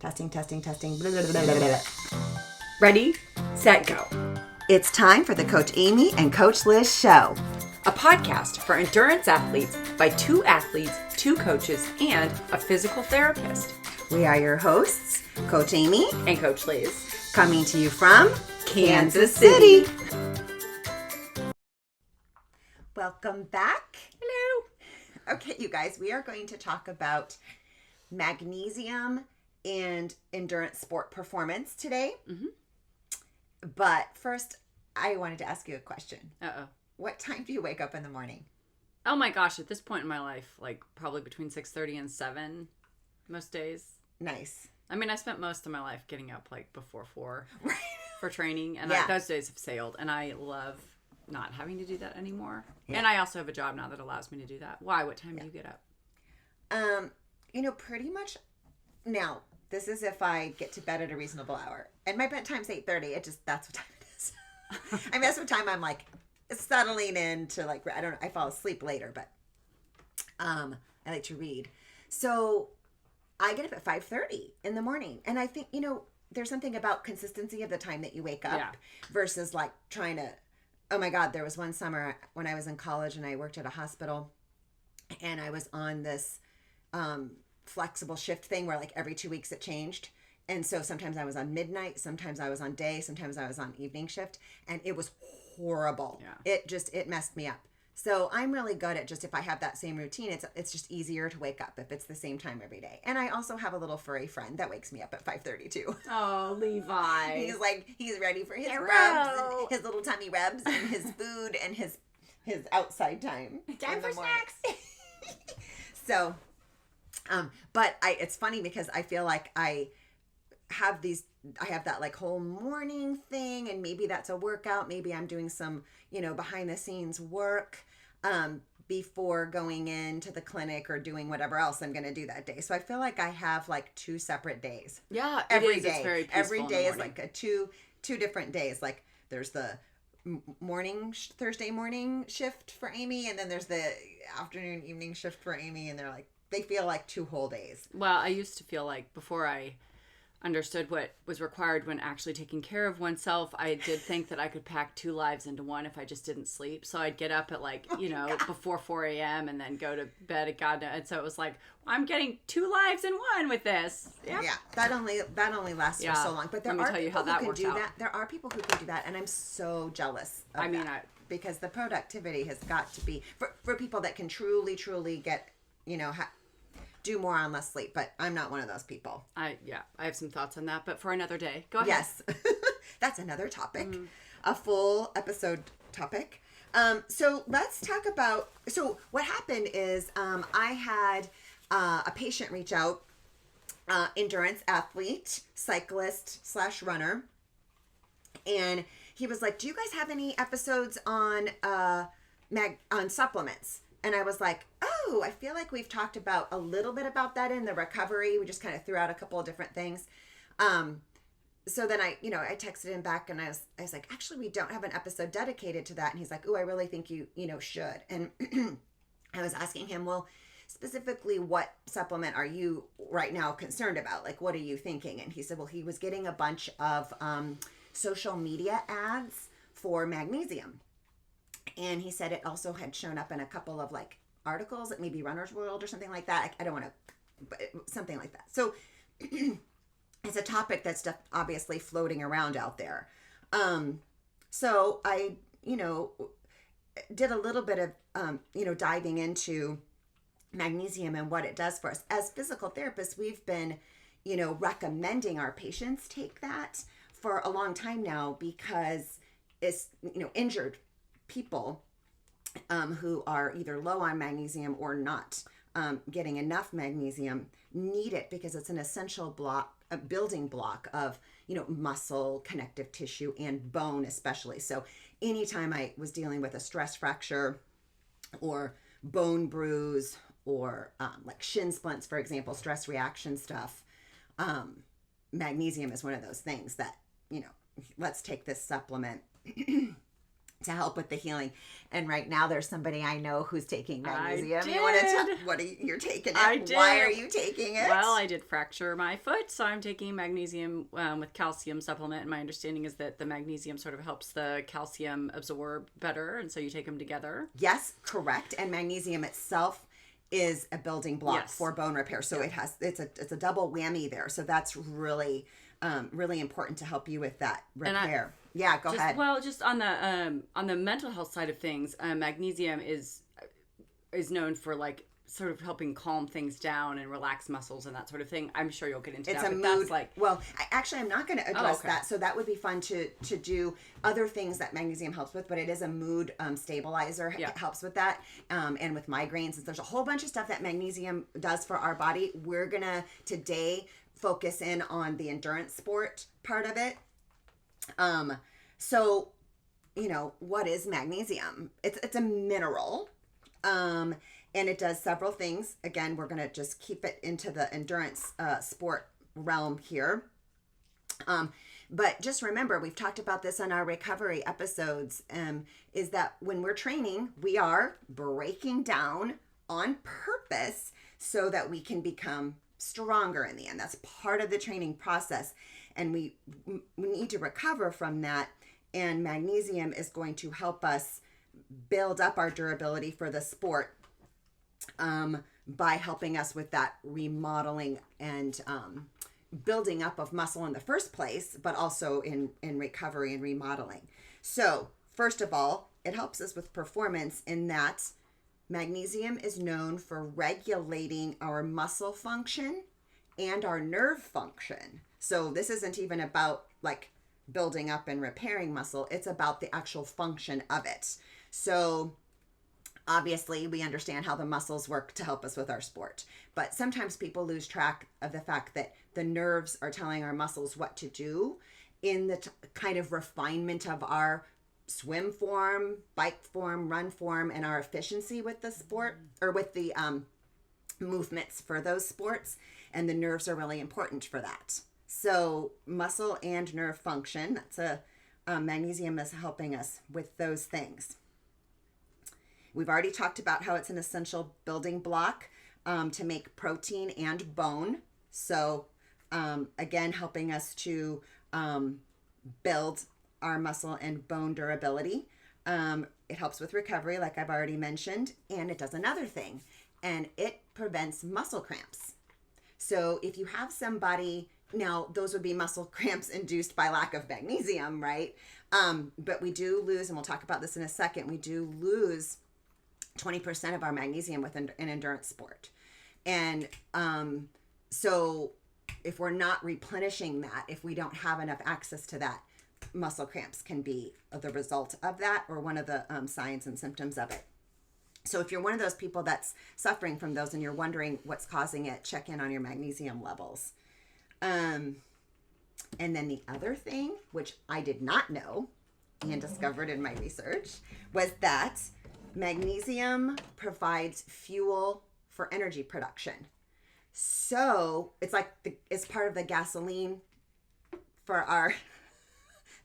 Testing, testing, testing. Blah, blah, blah, blah, blah. Ready, set, go. It's time for the Coach Amy and Coach Liz show. A podcast for endurance athletes by two athletes, two coaches, and a physical therapist. We are your hosts, Coach Amy And Coach Liz. coming to you from Kansas City. Welcome back. Hello. Okay, you guys, we are going to talk about magnesium and endurance sport performance today. Mm-hmm. But first, I wanted to ask you a question. Uh-oh. What time do you wake up in the morning? Oh my gosh, at this point in my life, like probably between 6:30 and 7 most days. Nice. I mean, I spent most of my life getting up like before 4 Right. for training, and Yeah. those days have sailed, and I love not having to do that anymore. Yeah. And I also have a job now that allows me to do that. Why? What time do you get up? Pretty much now, this is if I get to bed at a reasonable hour. And my bedtime's 8:30. That's what time it is. I mean, that's what time I'm like settling into like, I don't know, I fall asleep later, but I like to read. So I get up at 5:30 in the morning. And I think, there's something about consistency of the time that you wake up versus like trying to, oh my God, there was one summer when I was in college and I worked at a hospital and I was on this flexible shift thing where like every 2 weeks it changed. And so sometimes I was on midnight, sometimes I was on day, sometimes I was on evening shift, and it was horrible. Yeah. It messed me up. So I'm really good at just if I have that same routine, it's just easier to wake up if it's the same time every day. And I also have a little furry friend that wakes me up at 5:30 too. Oh, Levi. He's ready for his Hero. rubs, and his little tummy rubs, and his food, and his outside time. Time for snacks. So, but it's funny because I feel like I have that like whole morning thing, and maybe that's a workout. Maybe I'm doing some, behind the scenes work, before going into the clinic or doing whatever else I'm going to do that day. So I feel like I have like two separate days. Yeah, Every it is. day. It's very peaceful Every day in is the like two different days. Like there's the Thursday morning shift for Amy, and then there's the afternoon evening shift for Amy, and they feel like 2 whole days. Well, I used to feel like before I understood what was required when actually taking care of oneself, I did think that I could pack 2 lives into one if I just didn't sleep. So I'd get up at before 4 a.m. and then go to bed at God. And so it was like, I'm getting 2 lives in one with this. Yep. Yeah, that only lasts for so long. But there Let me are tell you people how that who can works do out. that. There are people who can do that, and I'm so jealous of that. Because the productivity has got to be for people that can truly get, do more on less sleep. But I'm not one of those people. I have some thoughts on that, but for another day. Go ahead. Yes, that's another topic, a full episode topic. So let's talk about. So what happened is I had a patient reach out, endurance athlete, cyclist / runner, and he was like, "Do you guys have any episodes on on supplements?" And I was like, "Oh, I feel like we've talked about a little bit about that in the recovery. We just kind of threw out a couple of different things." So then I texted him back, and I was like, "Actually, we don't have an episode dedicated to that." And he's like, "Oh, I really think you should." And I was asking him, "Well, specifically, what supplement are you right now concerned about? Like, what are you thinking?" And he said, "Well, he was getting a bunch of social media ads for magnesium." And he said it also had shown up in a couple of like articles at maybe Runner's World or something like that. I don't want to, but something like that. So it's a topic that's obviously floating around out there. So I, did a little bit of, diving into magnesium and what it does for us. As physical therapists, we've been, recommending our patients take that for a long time now because it's, injured people who are either low on magnesium or not getting enough magnesium need it because it's an essential building block of muscle, connective tissue, and bone especially. So anytime I was dealing with a stress fracture or bone bruise or like shin splints, for example, stress reaction stuff, magnesium is one of those things that let's take this supplement to help with the healing. And right now there's somebody I know who's taking magnesium. I You want to did. tell you're taking it? I did. Why are you taking it? Well, I did fracture my foot, so I'm taking magnesium with calcium supplement. And my understanding is that the magnesium sort of helps the calcium absorb better, and so you take them together. Yes, correct. And magnesium itself is a building block for bone repair. So it's a double whammy there. So that's really really important to help you with that repair. Yeah, go ahead. Well, just on the mental health side of things, magnesium is known for like sort of helping calm things down and relax muscles and that sort of thing. I'm sure you'll get into it's that. It's a mood. I'm not going to address that. So that would be fun to do other things that magnesium helps with, but it is a mood stabilizer. It helps with that. And with migraines. There's a whole bunch of stuff that magnesium does for our body. We're going to today focus in on the endurance sport part of it. So, what is magnesium? It's a mineral. And it does several things. Again, we're going to just keep it into the endurance sport realm here. But just remember, we've talked about this on our recovery episodes, is that when we're training, we are breaking down on purpose so that we can become stronger in the end. That's part of the training process. And we need to recover from that. And magnesium is going to help us build up our durability for the sport by helping us with that remodeling and building up of muscle in the first place, but also in recovery and remodeling. So first of all, it helps us with performance in that magnesium is known for regulating our muscle function and our nerve function. So this isn't even about like building up and repairing muscle. It's about the actual function of it. So obviously we understand how the muscles work to help us with our sport, but sometimes people lose track of the fact that the nerves are telling our muscles what to do in the kind of refinement of our swim form, bike form, run form, and our efficiency with the sport or with the movements for those sports. And the nerves are really important for that. So muscle and nerve function, that's magnesium is helping us with those things. We've already talked about how it's an essential building block to make protein and bone. So again, helping us to build our muscle and bone durability. It helps with recovery, like I've already mentioned, and it does another thing, and it prevents muscle cramps. So if you have somebody, now those would be muscle cramps induced by lack of magnesium, right? But we do lose, and we'll talk about this in a second, we do lose 20% of our magnesium with an endurance sport. And so if we're not replenishing that, if we don't have enough access to that, muscle cramps can be the result of that or one of the signs and symptoms of it. So if you're one of those people that's suffering from those and you're wondering what's causing it, check in on your magnesium levels. And then the other thing, which I did not know and discovered in my research, was that magnesium provides fuel for energy production. So it's like it's part of the gasoline for our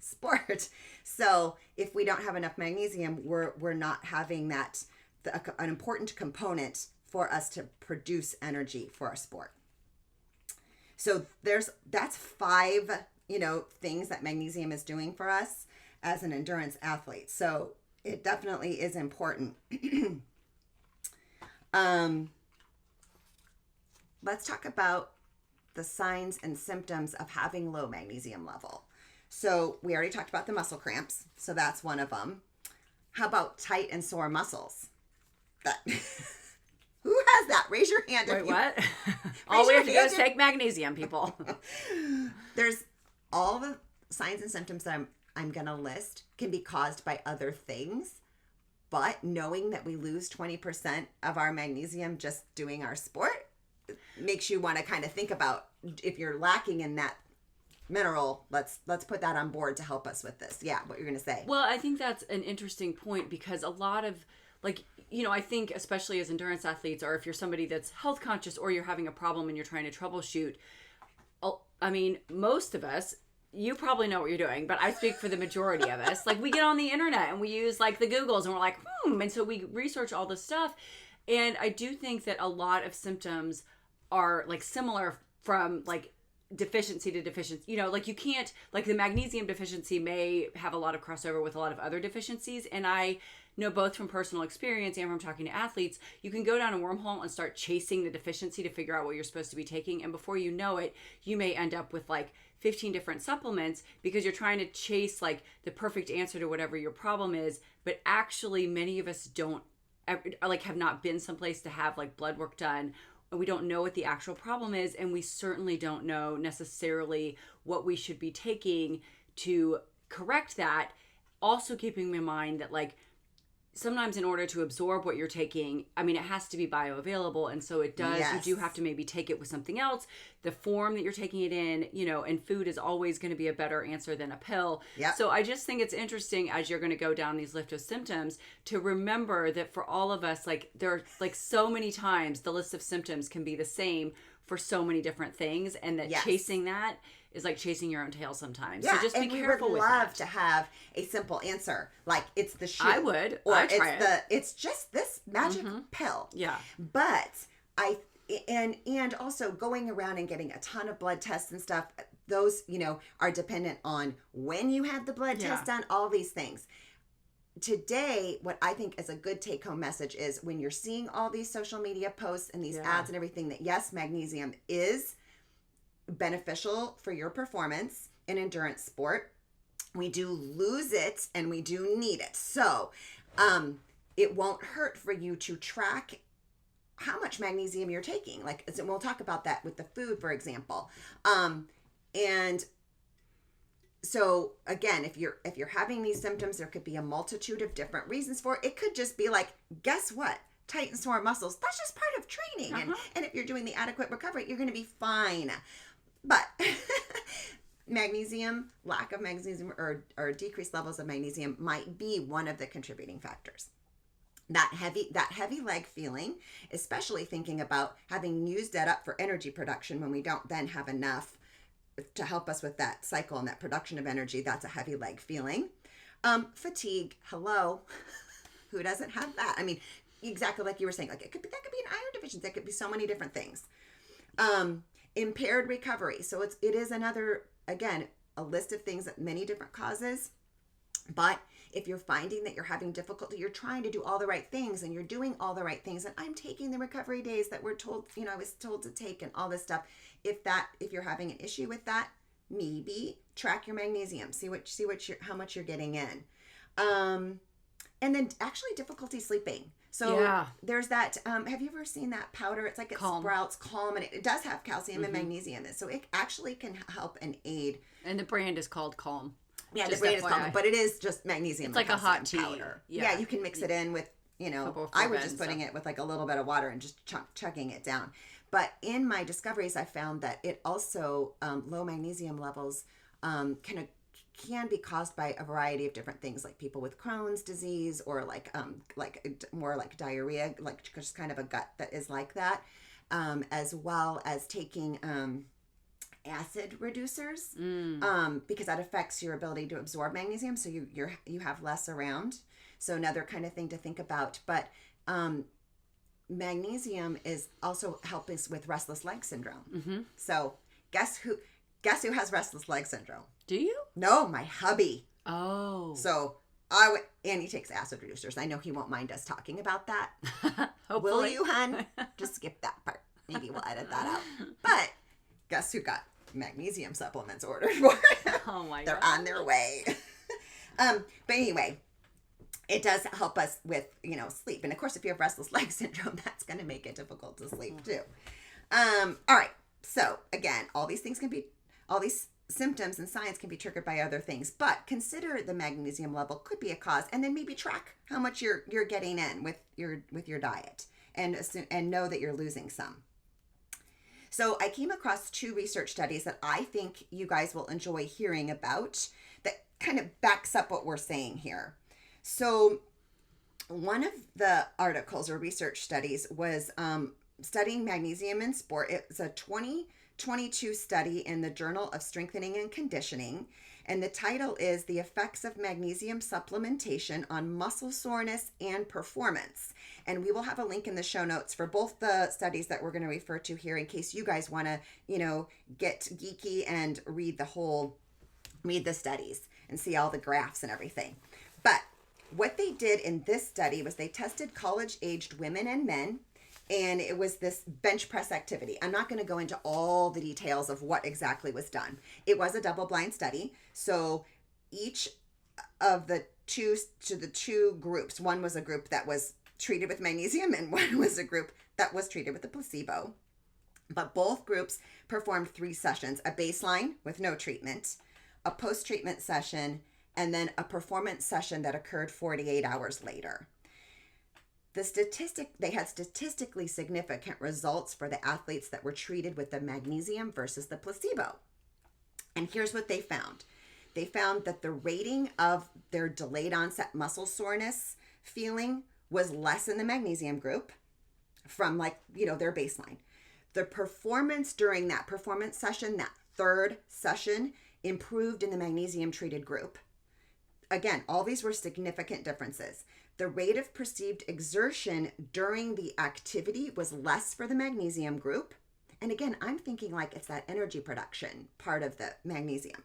sport. So if we don't have enough magnesium, we're not having that an important component for us to produce energy for our sport. So that's 5 things that magnesium is doing for us as an endurance athlete. So it definitely is important. Let's talk about the signs and symptoms of having low magnesium level. So we already talked about the muscle cramps. So that's one of them. How about tight and sore muscles? Who has that? Raise your hand. Wait, what? All we have to do is take magnesium, people. There's all the signs and symptoms that I'm going to list can be caused by other things. But knowing that we lose 20% of our magnesium just doing our sport makes you want to kind of think about if you're lacking in that mineral, let's put that on board to help us with this. Yeah, what you're going to say. Well, I think that's an interesting point because a lot of I think especially as endurance athletes, or if you're somebody that's health conscious or you're having a problem and you're trying to troubleshoot, I mean, most of us you probably know what you're doing, but I speak for the majority of us. Like, we get on the internet and we use like the Googles and we're like, and so we research all this stuff. And I do think that a lot of symptoms are like similar from like deficiency to deficiency. You know, like you can't, like the magnesium deficiency may have a lot of crossover with a lot of other deficiencies. And I know both from personal experience and from talking to athletes, you can go down a wormhole and start chasing the deficiency to figure out what you're supposed to be taking. And before you know it, you may end up with like 15 different supplements because you're trying to chase like the perfect answer to whatever your problem is. But actually, many of us don't like have not been someplace to have like blood work done. We don't know what the actual problem is, and we certainly don't know necessarily what we should be taking to correct that. Also keeping in mind that like sometimes in order to absorb what you're taking, I mean, it has to be bioavailable. And so it does, Yes. You do have to maybe take it with something else. The form that you're taking it in, you know, and food is always going to be a better answer than a pill. Yep. So I just think it's interesting as you're going to go down these list of symptoms to remember that for all of us, like there are like so many times the list of symptoms can be the same for so many different things. And that Yes. chasing that is like chasing your own tail sometimes. Yeah, so just be and careful we would with love that. to have a simple answer, like it's the shoe. I would. or I'd it's try it. it's just this magic pill. Yeah. But and also going around and getting a ton of blood tests and stuff. Those, you know, are dependent on when you have the blood test done. All these things. Today, what I think is a good take-home message is when you're seeing all these social media posts and these ads and everything, that yes, magnesium is beneficial for your performance in endurance sport. We do lose it and we do need it. So it won't hurt for you to track how much magnesium you're taking. Like, so we'll talk about that with the food, for example. And so again, if you're having these symptoms, there could be a multitude of different reasons for it. It could just be like, guess what? Tight and sore muscles. That's just part of training. And if you're doing the adequate recovery, you're going to be fine. But magnesium, lack of magnesium or decreased levels of magnesium might be one of the contributing factors. That heavy leg feeling, especially thinking about having used that up for energy production when we don't then have enough to help us with that cycle and that production of energy, that's a heavy leg feeling. Fatigue, hello. Who doesn't have that? I mean, exactly like you were saying, like that could be an iron deficiency. That could be so many different things. Impaired recovery. So it is another, again, a list of things that many different causes. But if you're finding that you're having difficulty, you're trying to do all the right things and you're doing all the right things, and I'm taking the recovery days that we're told, you know, I was told to take and all this stuff. If you're having an issue with that, maybe track your magnesium, see how much you're getting in. And then actually difficulty sleeping. So there's that, have you ever seen that powder? It's like it sprouts Calm, and it does have calcium and magnesium in it. So it actually can help and aid. And the brand is called Calm. Yeah, the brand is Calm, but it is just magnesium. It's like a hot tea powder. Yeah, you can mix it in with, you know, I was just putting it with like a little bit of water and just chugging it down. But in my discoveries, I found that it also, low magnesium levels can be caused by a variety of different things, like people with Crohn's disease or like more like diarrhea, like just kind of a gut that is like that, as well as taking acid reducers, because that affects your ability to absorb magnesium, so you have less around. So another kind of thing to think about. But magnesium is also helping us with restless leg syndrome. So guess who has restless leg syndrome? Do you? No, my hubby. Oh. So and he takes acid reducers. I know he won't mind us talking about that. Hopefully. Will you, hun? Just skip that part. Maybe we'll edit that out. But guess who got magnesium supplements ordered for? Oh my God. They're on their way. But anyway, it does help us with, you know, sleep. And of course, if you have restless leg syndrome, that's going to make it difficult to sleep too. All right. So again, all these symptoms and signs can be triggered by other things, but consider the magnesium level could be a cause, and then maybe track how much you're getting in with your diet, and know that you're losing some. So I came across 2 research studies that I think you guys will enjoy hearing about that kind of backs up what we're saying here. So one of the articles or research studies was studying magnesium in sport. It's a 2022 study in the Journal of Strengthening and Conditioning. And the title is The Effects of Magnesium Supplementation on Muscle Soreness and Performance. And we will have a link in the show notes for both the studies that we're going to refer to here in case you guys want to, get geeky and read the studies and see all the graphs and everything. But what they did in this study was they tested college-aged women and men, and it was this bench press activity. I'm not going to go into all the details of what exactly was done. It was a double-blind study, so each of the two groups, one was a group that was treated with magnesium and one was a group that was treated with the placebo. But both groups performed 3 sessions, a baseline with no treatment, a post-treatment session, and then a performance session that occurred 48 hours later. They had statistically significant results for the athletes that were treated with the magnesium versus the placebo. And here's what they found. They found that the rating of their delayed onset muscle soreness feeling was less in the magnesium group from their baseline. The performance during that performance session, that 3rd session, improved in the magnesium treated group. Again, all these were significant differences. The rate of perceived exertion during the activity was less for the magnesium group. And again, I'm thinking it's that energy production part of the magnesium.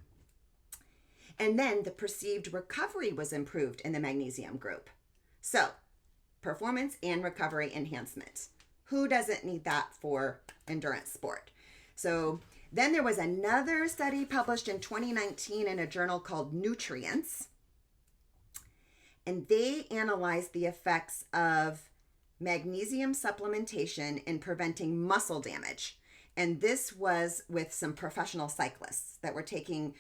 And then the perceived recovery was improved in the magnesium group. So, performance and recovery enhancement. Who doesn't need that for endurance sport? So, then there was another study published in 2019 in a journal called Nutrients. And they analyzed the effects of magnesium supplementation in preventing muscle damage. And this was with some professional cyclists that were taking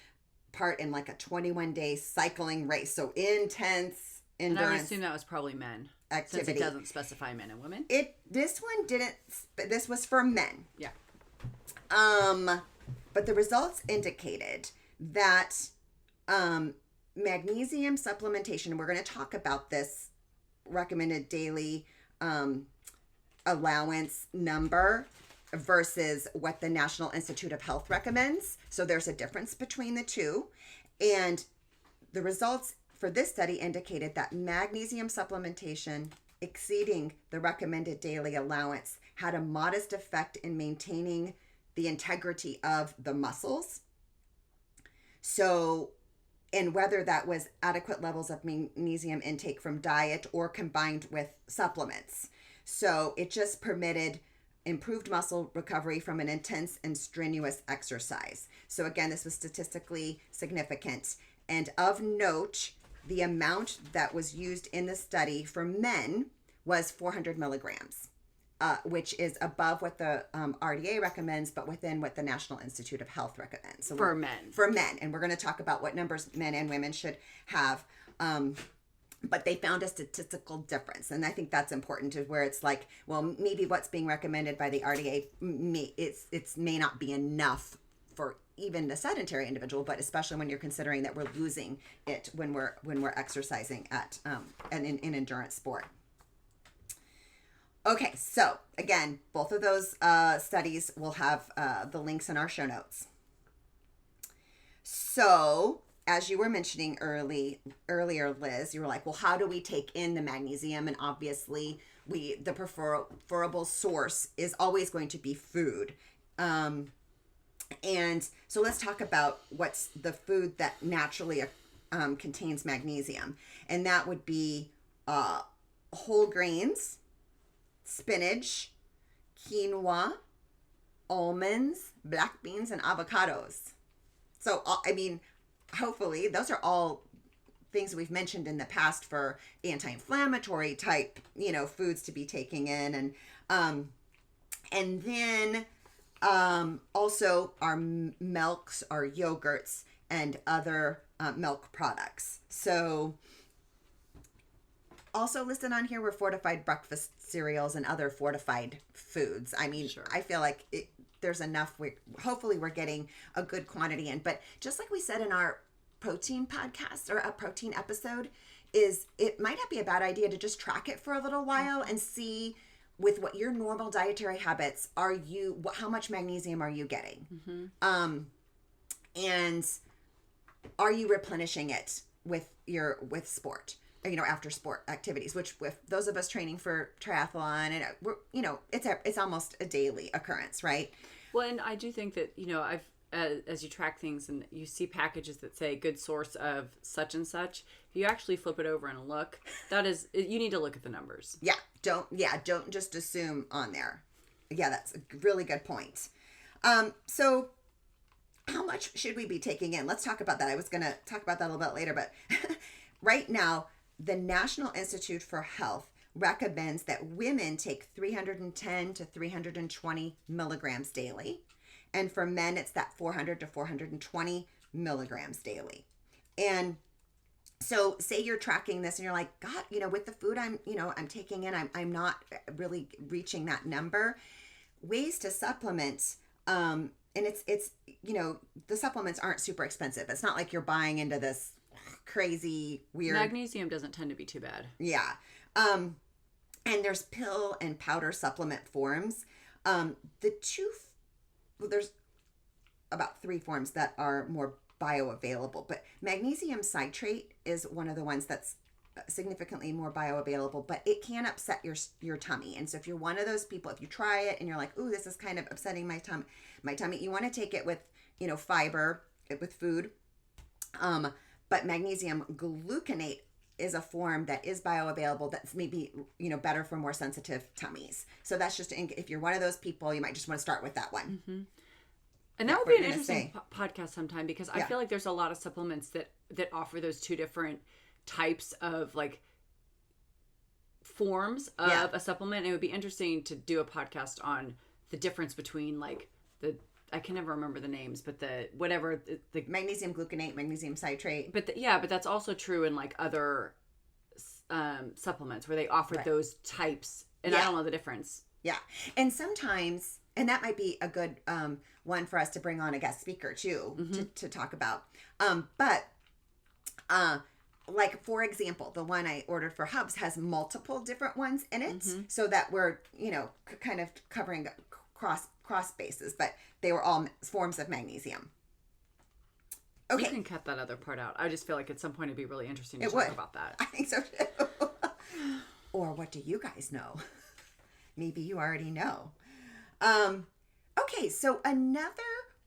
part in a 21-day cycling race. So intense endurance. And I would assume that was probably men. Activity. Since it doesn't specify men and women. This was for men. Yeah. But the results indicated that magnesium supplementation, and we're going to talk about this recommended daily allowance number versus what the National Institute of Health recommends. So there's a difference between the two. And the results for this study indicated that magnesium supplementation exceeding the recommended daily allowance had a modest effect in maintaining the integrity of the muscles. So, and whether that was adequate levels of magnesium intake from diet or combined with supplements. So it just permitted improved muscle recovery from an intense and strenuous exercise. So again, this was statistically significant. And of note, the amount that was used in the study for men was 400 milligrams, which is above what the RDA recommends, but within what the National Institute of Health recommends. So for men. For men. And we're going to talk about what numbers men and women should have. But they found a statistical difference. And I think that's important to where it's maybe what's being recommended by the RDA may not be enough for even a sedentary individual, but especially when you're considering that we're losing it when we're exercising at in endurance sport. Okay, so again, both of those studies will have the links in our show notes. So, as you were mentioning earlier, Liz, you were like, well, how do we take in the magnesium? And obviously, the preferable source is always going to be food. And so let's talk about what's the food that naturally contains magnesium. And that would be whole grains, spinach, quinoa, almonds, black beans, and avocados. So, hopefully those are all things we've mentioned in the past for anti-inflammatory type, foods to be taking in. And then also our milks, our yogurts, and other milk products. So also listed on here were fortified breakfast cereals and other fortified foods. Sure. I feel like there's enough. Hopefully we're getting a good quantity in. But just like we said in our protein podcast or a protein episode, it might not be a bad idea to just track it for a little while and see with what your normal dietary habits how much magnesium are you getting? And are you replenishing it with sport, after sport activities, which with those of us training for triathlon, and it's almost a daily occurrence, right? Well, and I do think that, I've, as you track things and you see packages that say good source of such and such, if you actually flip it over and look, you need to look at the numbers. Don't just assume on there. Yeah, that's a really good point. So how much should we be taking in? Let's talk about that. I was going to talk about that a little bit later, but right now, the National Institute for Health recommends that women take 310 to 320 milligrams daily. And for men, it's that 400 to 420 milligrams daily. And so say you're tracking this and you're like, God, with the food I'm taking in, I'm not really reaching that number. Ways to supplement, and it's the supplements aren't super expensive. It's not like you're buying into this crazy weird. Magnesium doesn't tend to be too bad. Yeah. And there's pill and powder supplement forms. There's about 3 forms that are more bioavailable, but magnesium citrate is one of the ones that's significantly more bioavailable, but it can upset your tummy. And so if you're one of those people, if you try it and you're like, ooh, this is kind of upsetting my tummy, you want to take it with, fiber, with food. But magnesium gluconate is a form that is bioavailable that's maybe, better for more sensitive tummies. So that's just, if you're one of those people, you might just want to start with that one. Mm-hmm. And that would be an interesting podcast sometime, because I feel like there's a lot of supplements that offer those 2 different types of forms of a supplement. And it would be interesting to do a podcast on the difference between I can never remember the names, but the magnesium gluconate, magnesium citrate. But but that's also true in other supplements where they offer those types, and I don't know the difference. Yeah, and sometimes, and that might be a good one for us to bring on a guest speaker too, to talk about. For example, the one I ordered for Hubs has multiple different ones in it, so that we're kind of covering cross bases, but they were all forms of magnesium. Okay. You can cut that other part out. I just feel like at some point it'd be really interesting to talk about that. I think so too. Or what do you guys know? Maybe you already know. Okay, so another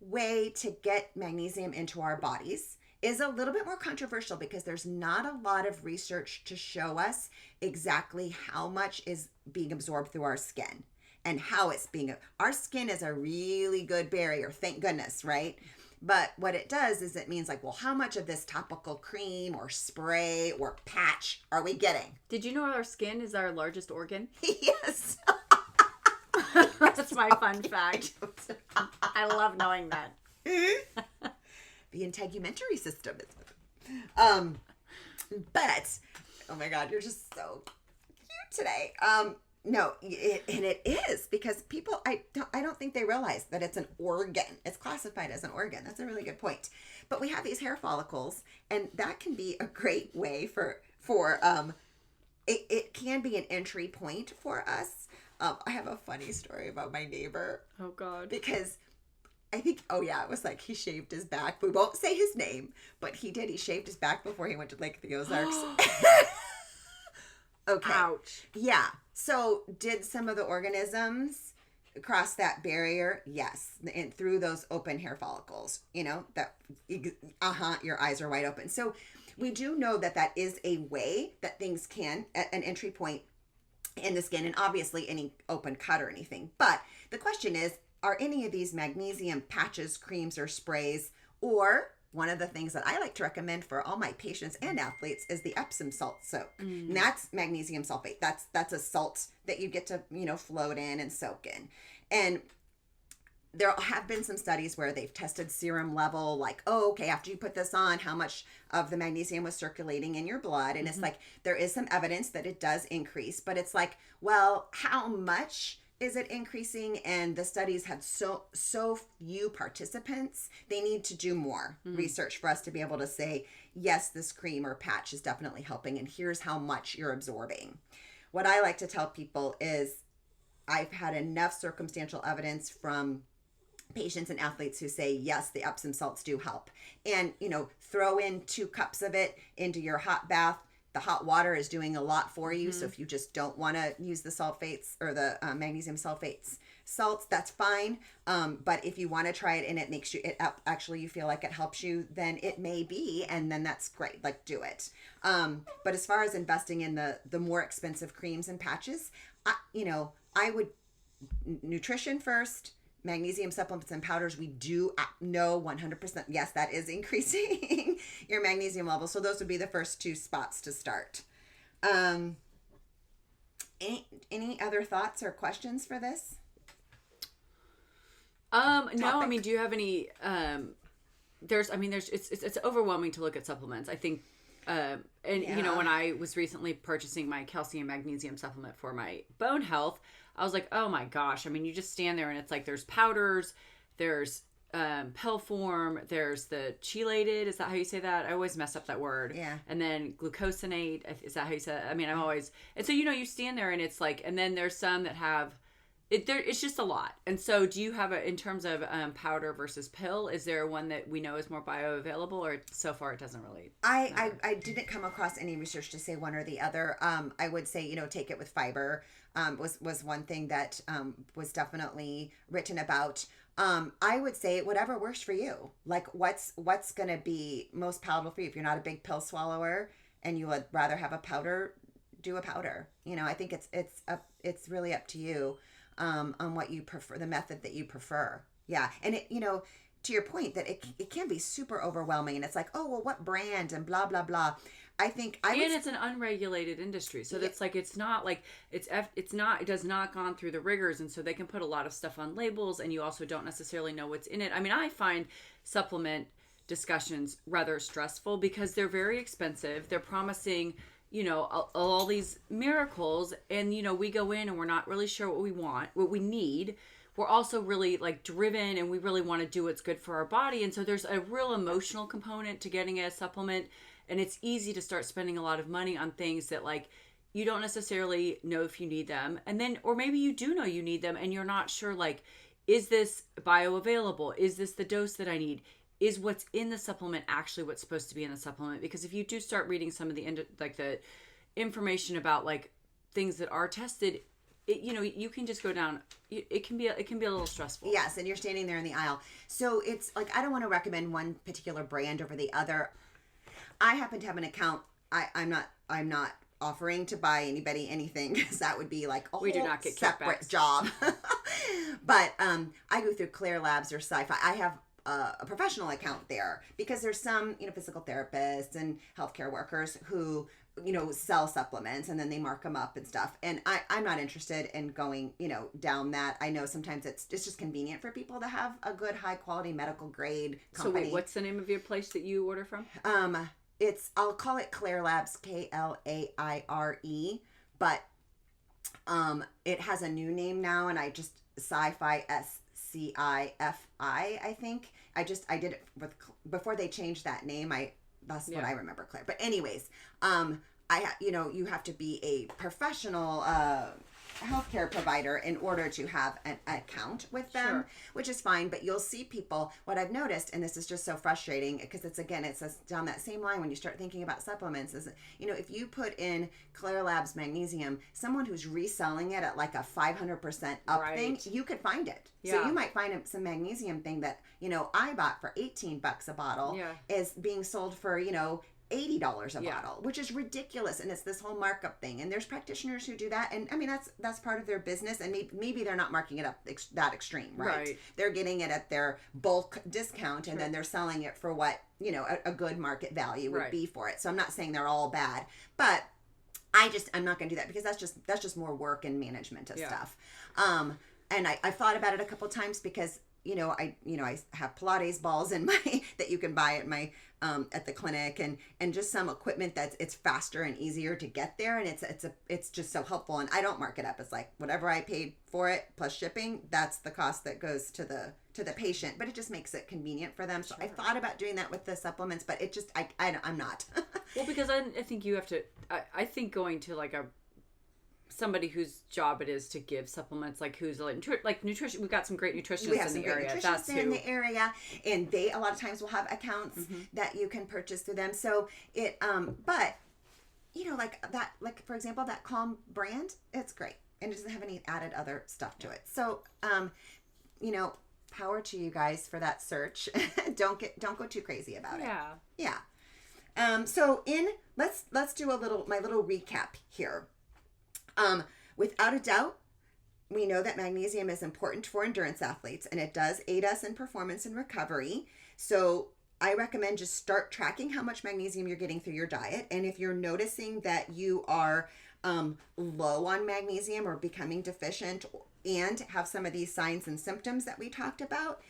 way to get magnesium into our bodies is a little bit more controversial, because there's not a lot of research to show us exactly how much is being absorbed through our skin. And how it's our skin is a really good barrier, thank goodness, right? But what it does is it means how much of this topical cream or spray or patch are we getting? Did you know our skin is our largest organ? Yes. That's my fun fact. I love knowing that. The integumentary system is. But, oh my God, you're just so cute today. No, it is, because people, I don't think they realize that it's an organ. It's classified as an organ. That's a really good point. But we have these hair follicles, and that can be a great way for it can be an entry point for us. I have a funny story about my neighbor. Oh God. Because I think, it was he shaved his back. We won't say his name, but he did. He shaved his back before he went to Lake of the Ozarks. Okay. Ouch. Yeah. So did some of the organisms cross that barrier? Yes. And through those open hair follicles, your eyes are wide open. So we do know that is a way that things can, an entry point in the skin, and obviously any open cut or anything. But the question is, are any of these magnesium patches, creams, or sprays, or one of the things that I like to recommend for all my patients and athletes is the Epsom salt soak. And that's magnesium sulfate. That's a salt that you get to, float in and soak in. And there have been some studies where they've tested serum level, after you put this on, how much of the magnesium was circulating in your blood. And it's there is some evidence that it does increase, but it's well, how much is it increasing? And the studies had so few participants. They need to do more research for us to be able to say, yes, this cream or patch is definitely helping, and here's how much you're absorbing. What I like to tell people is, I've had enough circumstantial evidence from patients and athletes who say, yes, the Epsom salts do help. And, throw in 2 cups of it into your hot bath. The hot water is doing a lot for you. So if you just don't want to use the sulfates or the magnesium salts, that's fine. But if you want to try it and it makes you, actually you feel like it helps you, then it may be, and then that's great. Like, do it. But as far as investing in the more expensive creams and patches, I would nutrition first. Magnesium supplements and powders, we do know 100%, yes, that is increasing your magnesium level. So those would be the first 2 spots to start. Any other thoughts or questions for this? No, I mean, do you have any, it's overwhelming to look at supplements. I think, when I was recently purchasing my calcium magnesium supplement for my bone health, I was like, oh my gosh. I mean, you just stand there and it's like, there's powders, there's pill form, there's the chelated. Is that how you say that? I always mess up that word. Yeah. And then glucosinate. Is that how you say it? I mean, I'm always, and so, you stand there and it's like, and then there's some that have, it's just a lot. And so do you have in terms of powder versus pill, is there one that we know is more bioavailable, or so far it doesn't really matter? I didn't come across any research to say one or the other. I would say, take it with fiber, was one thing that was definitely written about. I would say whatever works for you. Like what's going to be most palatable for you. If you're not a big pill swallower and you would rather have a powder, do a powder. I think it's really up to you. On what you prefer, the method that you prefer. Yeah. And it, to your point that it can be super overwhelming and it's like, oh, well, what brand and blah, blah, blah. I think it's an unregulated industry. So that's like, it's not like it does not gone through the rigors. And so they can put a lot of stuff on labels and you also don't necessarily know what's in it. I mean, I find supplement discussions rather stressful because they're very expensive. They're promising, all these miracles, and we go in and we're not really sure what we need. We're also really like driven and we really want to do what's good for our body. And so there's a real emotional component to getting a supplement, and it's easy to start spending a lot of money on things that like you don't necessarily know if you need them. And then, or maybe you do know you need them and you're not sure, like, is this bioavailable? Is this the dose that I need? Is what's in the supplement actually what's supposed to be in the supplement? Because if you do start reading some of the information about like things that are tested, you can just go down. It can be a little stressful. Yes, and you're standing there in the aisle. So it's like I don't want to recommend one particular brand over the other. I happen to have an account. I'm not offering to buy anybody anything because that would be like a we whole do not get separate kickbacks. Job. But I go through Clear Labs or Sci-Fi. I have a professional account there because there's some, physical therapists and healthcare workers who, sell supplements and then they mark them up and stuff. And I'm not interested in going, down that. I know sometimes it's just convenient for people to have a good high quality medical grade company. So wait, what's the name of your place that you order from? I'll call it Claire Labs, Klaire, but it has a new name now and I just Sci-Fi SCIFI, I think. I did it before they changed that name. That's what I remember, Claire. But anyways, you have to be a professional healthcare provider in order to have an account with them, sure. Which is fine. But you'll see people, what I've noticed, and this is just so frustrating because it's down that same line when you start thinking about supplements is, if you put in Clear Labs Magnesium, someone who's reselling it at like a 500% up right. thing, you could find it. Yeah. So you might find some magnesium thing that, I bought for $18 a bottle is being sold for, $80 a bottle, which is ridiculous. And it's this whole markup thing. And there's practitioners who do that. And I mean, that's part of their business. And maybe they're not marking it up that extreme, right? They're getting it at their bulk discount and then they're selling it for what, a good market value would be for it. So I'm not saying they're all bad, but I'm not going to do that because that's just more work and management of stuff. And I thought about it a couple times because I have Pilates balls in my that you can buy at my at the clinic and just some equipment it's faster and easier to get there and it's just so helpful and I don't mark it up. It's like whatever I paid for it plus shipping, that's the cost that goes to the patient, but it just makes it convenient for them. So I thought about doing that with the supplements, but it just I'm not. Well, because I think you have to. I think going to like somebody whose job it is to give supplements, like who's like nutrition. We've got some great nutritionists We have in some the great area. nutritionists in the area, and they a lot of times will have accounts that you can purchase through them. So it, but like for example, that Calm brand, it's great, and it doesn't have any added other stuff to it. So, power to you guys for that search. Don't go too crazy about it. Yeah. So let's do my little recap here. Without a doubt, we know that magnesium is important for endurance athletes, and it does aid us in performance and recovery. So I recommend just start tracking how much magnesium you're getting through your diet. And if you're noticing that you are low on magnesium or becoming deficient and have some of these signs and symptoms that we talked about,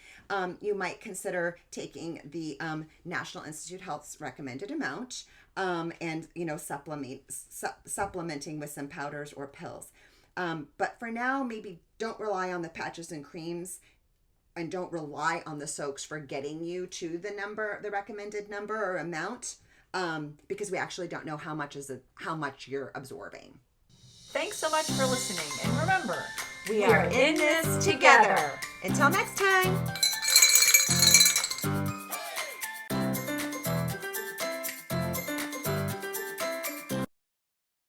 you might consider taking the National Institute of Health's recommended amount and supplementing with some powders or pills. But for now, maybe don't rely on the patches and creams, and don't rely on the soaks for getting you to the recommended number or amount, because we actually don't know how much you're absorbing. Thanks so much for listening, and remember, We are in this together. Until next time.